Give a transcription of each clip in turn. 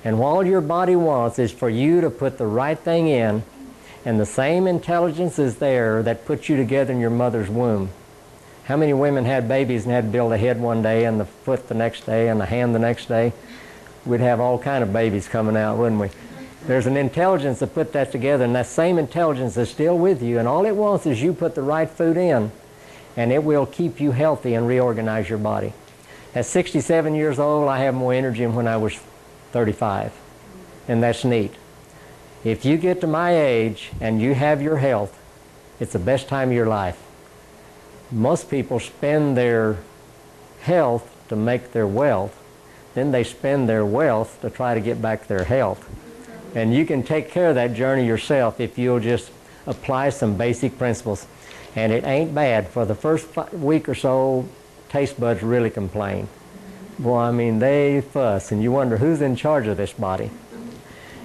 And all your body wants is for you to put the right thing in, and the same intelligence is there that put you together in your mother's womb. How many women had babies and had to build a head one day and the foot the next day and the hand the next day? We'd have all kind of babies coming out, wouldn't we? There's an intelligence that put that together, and that same intelligence is still with you, and all it wants is you put the right food in, and it will keep you healthy and reorganize your body. At 67 years old, I have more energy than when I was 35, and that's neat. If you get to my age and you have your health, it's the best time of your life. Most people spend their health to make their wealth, then they spend their wealth to try to get back their health. And you can take care of that journey yourself if you'll just apply some basic principles. And it ain't bad. For the first week or so, taste buds really complain. Well, I mean, they fuss, and you wonder who's in charge of this body.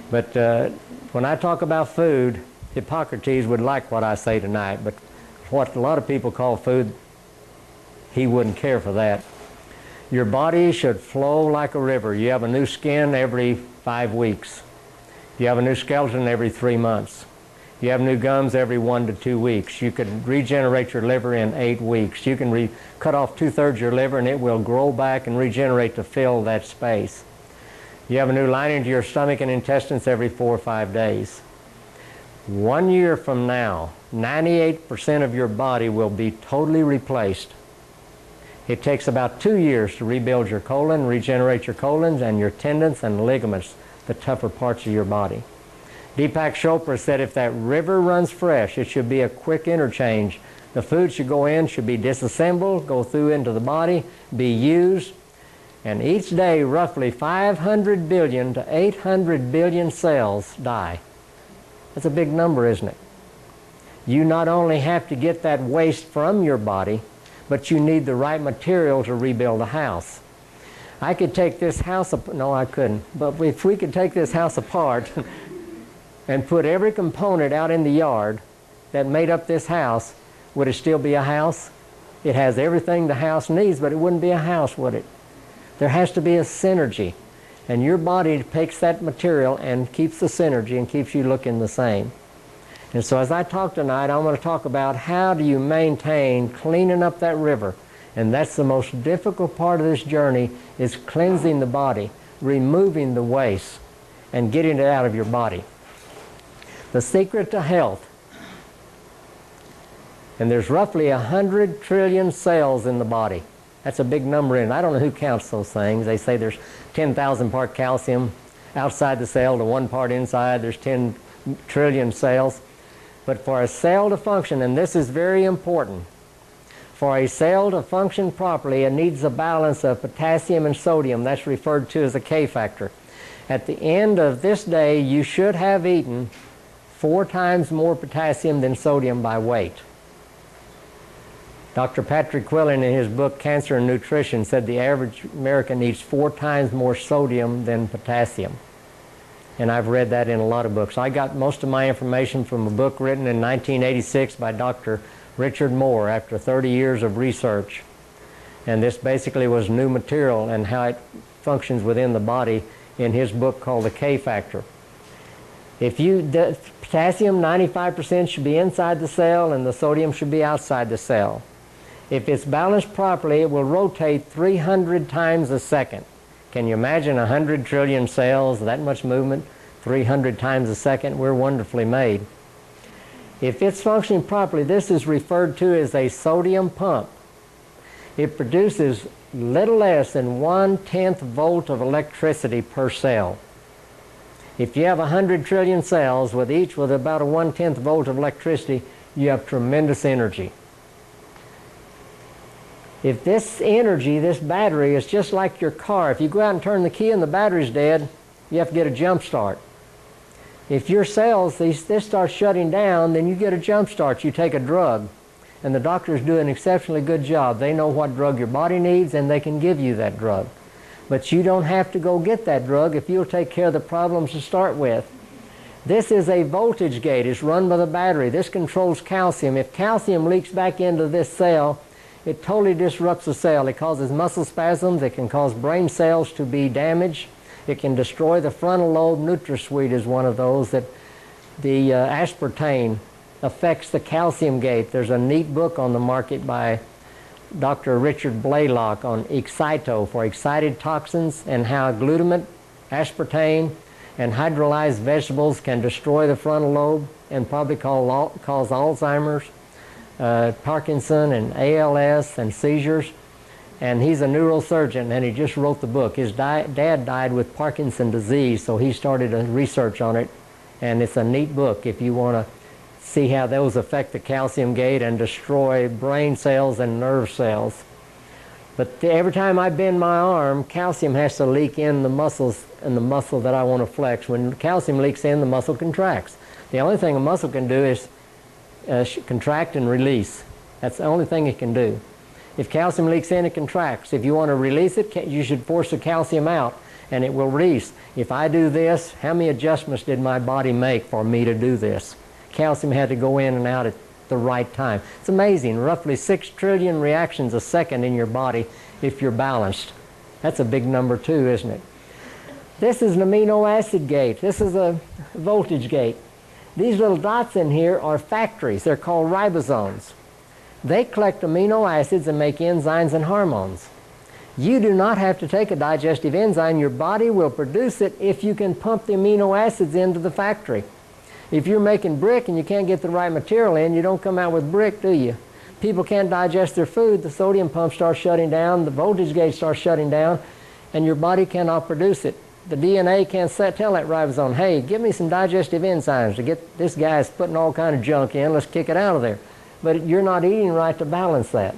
But when I talk about food, Hippocrates would like what I say tonight, but what a lot of people call food, he wouldn't care for that. Your body should flow like a river. You have a new skin every 5 weeks. You have a new skeleton every 3 months. You have new gums every 1 to 2 weeks. You can regenerate your liver in 8 weeks. You can cut off 2/3 your liver and it will grow back and regenerate to fill that space. You have a new lining to your stomach and intestines every 4 or 5 days. 1 year from now, 98% of your body will be totally replaced. It takes about 2 years to rebuild your colon, regenerate your colons and your tendons and ligaments, the tougher parts of your body. Deepak Chopra said if that river runs fresh, it should be a quick interchange. The food should go in, should be disassembled, go through into the body, be used, and each day roughly 500 billion to 800 billion cells die. That's a big number, isn't it? You not only have to get that waste from your body, but you need the right material to rebuild a house. I could take this house, no I couldn't, but if we could take this house apart and put every component out in the yard that made up this house, would it still be a house? It has everything the house needs, but it wouldn't be a house, would it? There has to be a synergy, and your body takes that material and keeps the synergy and keeps you looking the same. And so as I talk tonight, I want to talk about how do you maintain cleaning up that river. And that's the most difficult part of this journey, is cleansing the body, removing the waste, and getting it out of your body. The secret to health. And there's roughly 100 trillion cells in the body. That's a big number in it. I don't know who counts those things. They say there's 10,000 part calcium outside the cell to 1 part inside. There's 10 trillion cells. But for a cell to function, and this is very important, for a cell to function properly, it needs a balance of potassium and sodium. That's referred to as a K factor. At the end of this day, you should have eaten 4 times more potassium than sodium by weight. Dr. Patrick Quillen, in his book Cancer and Nutrition, said the average American eats 4 times more sodium than potassium. And I've read that in a lot of books. I got most of my information from a book written in 1986 by Dr. Richard Moore after 30 years of research. And this basically was new material and how it functions within the body in his book called The K Factor. The potassium, 95% should be inside the cell and the sodium should be outside the cell. If it's balanced properly, it will rotate 300 times a second. Can you imagine 100 trillion cells, that much movement, 300 times a second? We're wonderfully made. If it's functioning properly, this is referred to as a sodium pump. It produces little less than 1/10 volt of electricity per cell. If you have 100 trillion cells, with each with about a 1/10 volt of electricity, you have tremendous energy. If this energy, this battery, is just like your car, if you go out and turn the key and the battery's dead, you have to get a jump start. If your cells, this starts shutting down, then you get a jump start. You take a drug, and the doctors do an exceptionally good job. They know what drug your body needs, and they can give you that drug. But you don't have to go get that drug if you'll take care of the problems to start with. This is a voltage gate. It's run by the battery. This controls calcium. If calcium leaks back into this cell, it totally disrupts the cell. It causes muscle spasms. It can cause brain cells to be damaged. It can destroy the frontal lobe. NutraSweet is one of those. That the aspartame affects the calcium gate. There's a neat book on the market by Dr. Richard Blaylock on Excito for excited toxins, and how glutamate, aspartame, and hydrolyzed vegetables can destroy the frontal lobe and probably cause Alzheimer's, Parkinson, and ALS, and seizures. And he's a neurosurgeon, and he just wrote the book. His dad died with Parkinson's disease, so he started a research on it, and it's a neat book if you want to see how those affect the calcium gate and destroy brain cells and nerve cells. But every time I bend my arm, calcium has to leak in the muscles, and the muscle that I want to flex. When calcium leaks in, the muscle contracts. The only thing a muscle can do is contract and release. That's the only thing it can do. If calcium leaks in, it contracts. If you want to release it, you should force the calcium out, and it will release. If I do this, how many adjustments did my body make for me to do this? Calcium had to go in and out at the right time. It's amazing. Roughly 6 trillion reactions a second in your body if you're balanced. That's a big number too, isn't it? This is an amino acid gate. This is a voltage gate. These little dots in here are factories. They're called ribosomes. They collect amino acids and make enzymes and hormones. You do not have to take a digestive enzyme. Your body will produce it if you can pump the amino acids into the factory. If you're making brick and you can't get the right material in, you don't come out with brick, do you? People can't digest their food, the sodium pump starts shutting down, the voltage gauge starts shutting down, and your body cannot produce it. The DNA can't tell that ribosome, hey, give me some digestive enzymes to get, this guy's putting all kind of junk in, let's kick it out of there. But you're not eating right to balance that.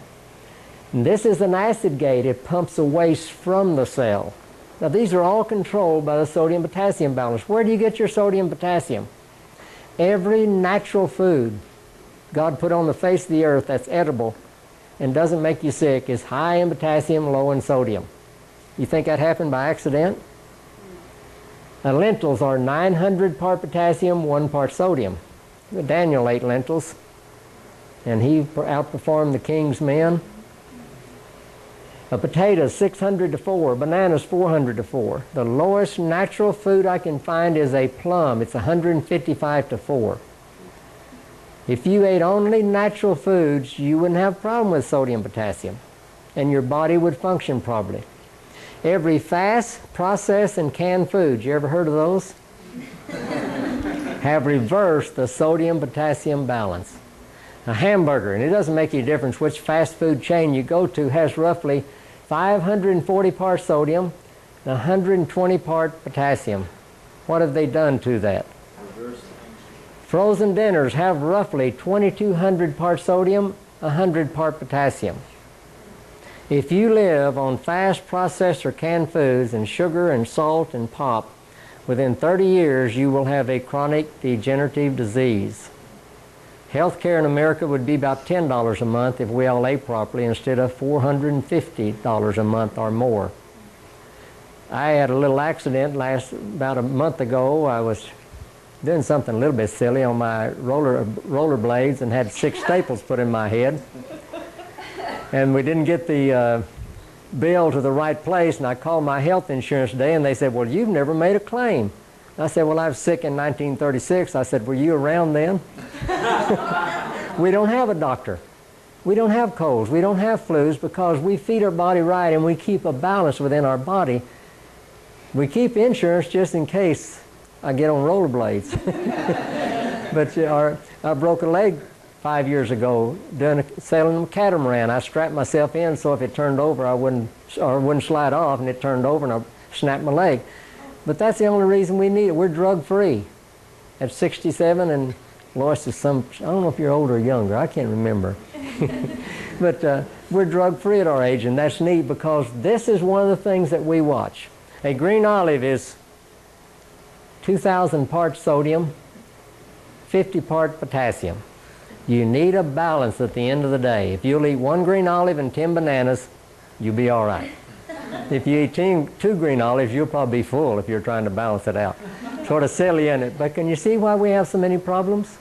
And this is an acid gate. It pumps the waste from the cell. Now these are all controlled by the sodium-potassium balance. Where do you get your sodium-potassium? Every natural food God put on the face of the earth that's edible and doesn't make you sick is high in potassium, low in sodium. You think that happened by accident? Now, lentils are 900 part potassium, 1 part sodium. Daniel ate lentils, and he outperformed the king's men. A potato is 600 to 4, bananas 400 to 4. The lowest natural food I can find is a plum. It's 155 to 4. If you ate only natural foods, you wouldn't have a problem with sodium potassium, and your body would function properly. Every fast, processed, and canned food, you ever heard of those? Have reversed the sodium potassium balance. A hamburger, and it doesn't make any difference which fast food chain you go to, has roughly 540 parts sodium and 120 part potassium. What have they done to that? Frozen dinners have roughly 2,200 parts sodium, 100 part potassium. If you live on fast processed or canned foods and sugar and salt and pop, within 30 years you will have a chronic degenerative disease. Healthcare in America would be about $10 a month if we all ate properly instead of $450 a month or more. I had a little accident about a month ago. I was doing something a little bit silly on my roller blades and had 6 staples put in my head. And we didn't get the bill to the right place, and I called my health insurance today, and they said, well, you've never made a claim. I said, well, I was sick in 1936. I said, were you around then? We don't have a doctor. We don't have colds. We don't have flus because we feed our body right and we keep a balance within our body. We keep insurance just in case I get on rollerblades. But I broke a leg 5 years ago sailing a catamaran. I strapped myself in so if it turned over I wouldn't slide off, and it turned over and I snapped my leg. But that's the only reason we need it. We're drug-free. At 67, and Lois is I don't know if you're older or younger, I can't remember. But we're drug-free at our age, and that's neat because this is one of the things that we watch. A green olive is 2,000 parts sodium, 50 part potassium. You need a balance at the end of the day. If you'll eat 1 green olive and 10 bananas, you'll be all right. If you eat 2 green olives, you'll probably be full if you're trying to balance it out. Sort of silly, isn't it? But can you see why we have so many problems?